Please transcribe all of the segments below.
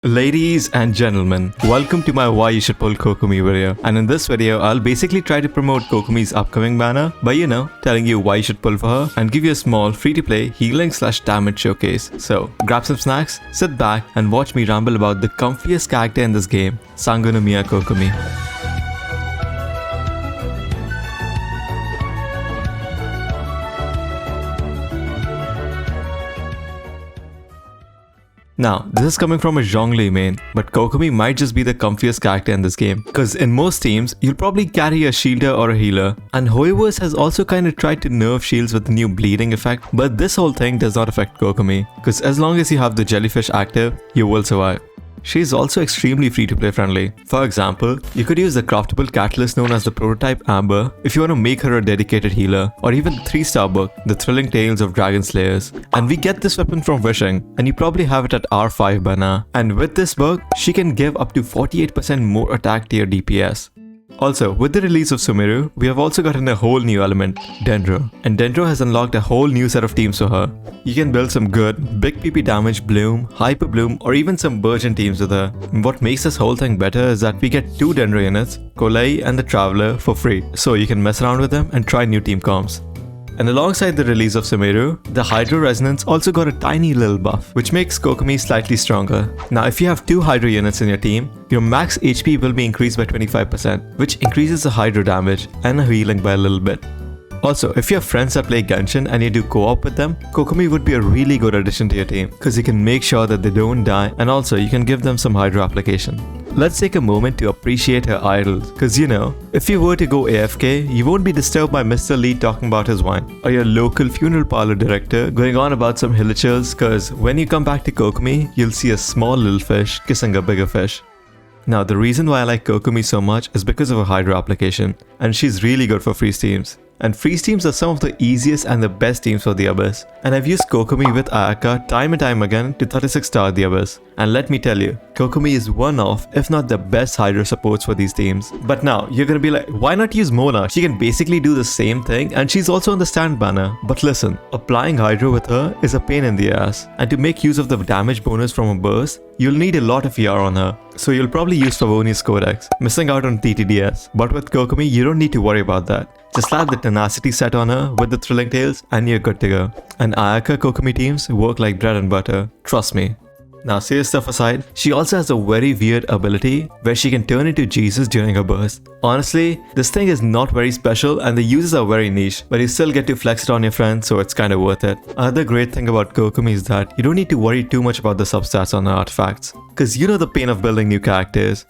Ladies and gentlemen, welcome to my Why You Should Pull Kokomi video. And in this video, I'll basically try to promote Kokomi's upcoming banner by, telling you why you should pull for her and give you a small free-to-play healing/damage showcase. So, grab some snacks, sit back and watch me ramble about the comfiest character in this game, Sangonomiya Kokomi. Now, this is coming from a Zhongli main, but Kokomi might just be the comfiest character in this game. Cause in most teams, you'll probably carry a shielder or a healer. And Hoyoverse has also kinda tried to nerf shields with the new bleeding effect, but this whole thing does not affect Kokomi. Cause as long as you have the jellyfish active, you will survive. She is also extremely free-to-play friendly. For example, you could use the craftable catalyst known as the prototype Amber if you want to make her a dedicated healer, or even the 3-star book, The Thrilling Tales of Dragon Slayers. And we get this weapon from Wishing, and you probably have it at R5 by now. And with this book, she can give up to 48% more attack to your DPS. Also, with the release of Sumeru, we have also gotten a whole new element, Dendro. And Dendro has unlocked a whole new set of teams for her. You can build some good, big PP damage Bloom, Hyper Bloom, or even some Burgeon teams with her. And what makes this whole thing better is that we get 2 Dendro units, Kolei and the Traveler, for free. So you can mess around with them and try new team comps. And alongside the release of Sumeru, the Hydro Resonance also got a tiny little buff, which makes Kokomi slightly stronger. Now if you have 2 Hydro units in your team, your max HP will be increased by 25%, which increases the Hydro damage and the healing by a little bit. Also, if you have friends that play Genshin and you do co-op with them, Kokomi would be a really good addition to your team, because you can make sure that they don't die, and also you can give them some Hydro application. Let's take a moment to appreciate her idols, because if you were to go AFK, you won't be disturbed by Mr. Lee talking about his wine, or your local funeral parlor director going on about some hillachers, because when you come back to Kokomi, you'll see a small little fish kissing a bigger fish. Now the reason why I like Kokomi so much is because of her Hydro application, and she's really good for freeze teams. And freeze teams are some of the easiest and the best teams for the Abyss. And I've used Kokomi with Ayaka time and time again to 36-star the Abyss. And let me tell you, Kokomi is one of, if not the best Hydro supports for these teams. But now, you're gonna be like, why not use Mona? She can basically do the same thing and she's also on the stand banner. But listen, applying Hydro with her is a pain in the ass. And to make use of the damage bonus from a burst, you'll need a lot of ER on her. So you'll probably use Favonius Codex, missing out on TTDS. But with Kokomi, you don't need to worry about that. Just slap the Tenacity set on her with the Thrilling Tales and you're good to go. And Ayaka Kokomi teams work like bread and butter, trust me. Now serious stuff aside, she also has a very weird ability where she can turn into Jesus during her burst. Honestly, this thing is not very special and the uses are very niche, but you still get to flex it on your friends, so it's kinda worth it. Another great thing about Kokomi is that you don't need to worry too much about the substats on her artifacts, cause you know the pain of building new characters.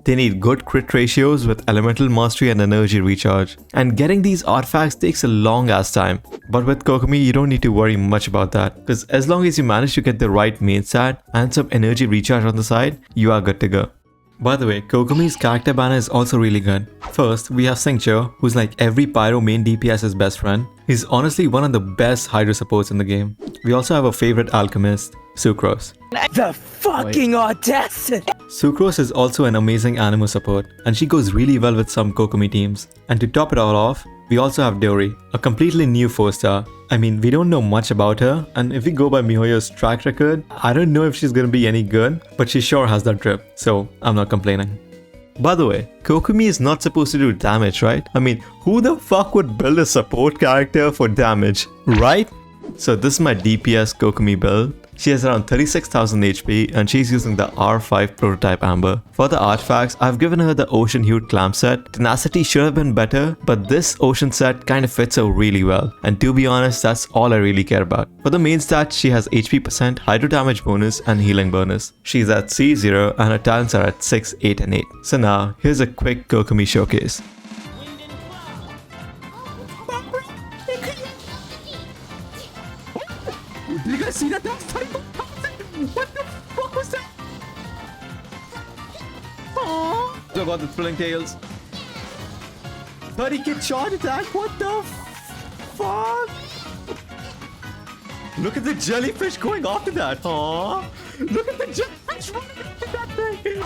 They need good crit ratios with elemental mastery and energy recharge. And getting these artifacts takes a long ass time. But with Kokomi, you don't need to worry much about that, because as long as you manage to get the right main stat and some energy recharge on the side, you are good to go. By the way, Kokomi's character banner is also really good. First, we have Xingqiu, who's like every Pyro main DPS's best friend. He's honestly one of the best Hydro supports in the game. We also have a favorite alchemist, Sucrose. The fucking audacity! Sucrose is also an amazing Anemo support, and she goes really well with some Kokomi teams. And to top it all off, we also have Dori, a completely new 4-star. I mean, we don't know much about her, and if we go by MiHoYo's track record, I don't know if she's gonna be any good, but she sure has that drip, so I'm not complaining. By the way, Kokomi is not supposed to do damage, right? I mean, who the fuck would build a support character for damage, right? So this is my DPS Kokomi build. She has around 36,000 HP and she's using the R5 prototype Amber. For the artifacts, I've given her the Ocean Hued Clamp set. Tenacity should have been better, but this Ocean set kind of fits her really well. And to be honest, that's all I really care about. For the main stats, she has HP percent, Hydro damage bonus and healing bonus. She's at C0 and her talents are at 6, 8 and 8. So now, here's a quick Kokomi showcase. Did you guys see that? That was tiny. What the fuck was that? Aww. I got the Thrilling Tales. 30k charge attack. What the fuck? Look at the jellyfish going after that. Aww. Look at the jellyfish running after that thing.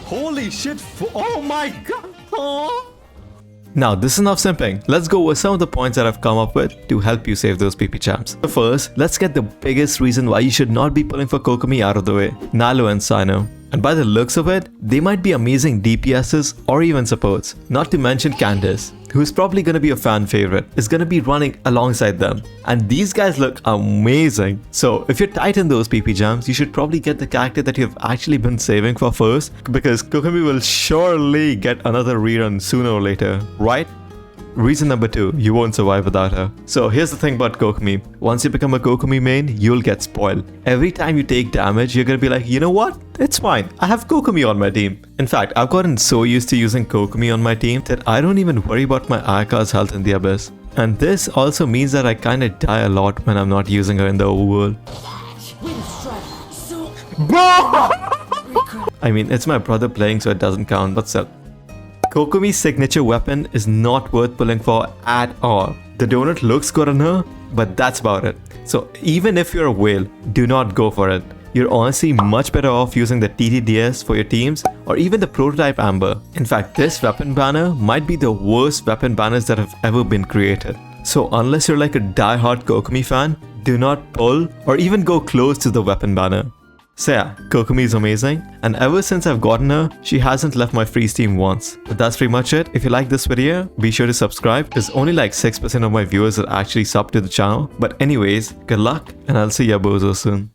Holy shit. Oh my god. Aww. Now this is enough simping. Let's go over some of the points that I've come up with to help you save those PP champs. So first, let's get the biggest reason why you should not be pulling for Kokomi out of the way. Nalo and Sino. And by the looks of it, they might be amazing DPSs or even supports. Not to mention Candace, who's probably gonna be a fan favorite, is gonna be running alongside them. And these guys look amazing. So if you're tight in those PP jams, you should probably get the character that you've actually been saving for first, because Kokomi will surely get another rerun sooner or later, right? Reason number 2, you won't survive without her. So here's the thing about Kokomi. Once you become a Kokomi main, you'll get spoiled. Every time you take damage, you're gonna be like, you know what? It's fine. I have Kokomi on my team. In fact, I've gotten so used to using Kokomi on my team that I don't even worry about my Ayaka's health in the Abyss. And this also means that I kinda die a lot when I'm not using her in the overworld. I mean, it's my brother playing, so it doesn't count, but still. Kokomi's signature weapon is not worth pulling for at all. The donut looks good on her, but that's about it. So even if you're a whale, do not go for it. You're honestly much better off using the TTDS for your teams or even the prototype Amber. In fact, this weapon banner might be the worst weapon banners that have ever been created. So unless you're like a die-hard Kokomi fan, do not pull or even go close to the weapon banner. So yeah, Kokomi is amazing, and ever since I've gotten her, she hasn't left my free Steam once. But that's pretty much it. If you like this video, be sure to subscribe, because only like 6% of my viewers are actually sub to the channel. But anyways, good luck, and I'll see ya bozo soon.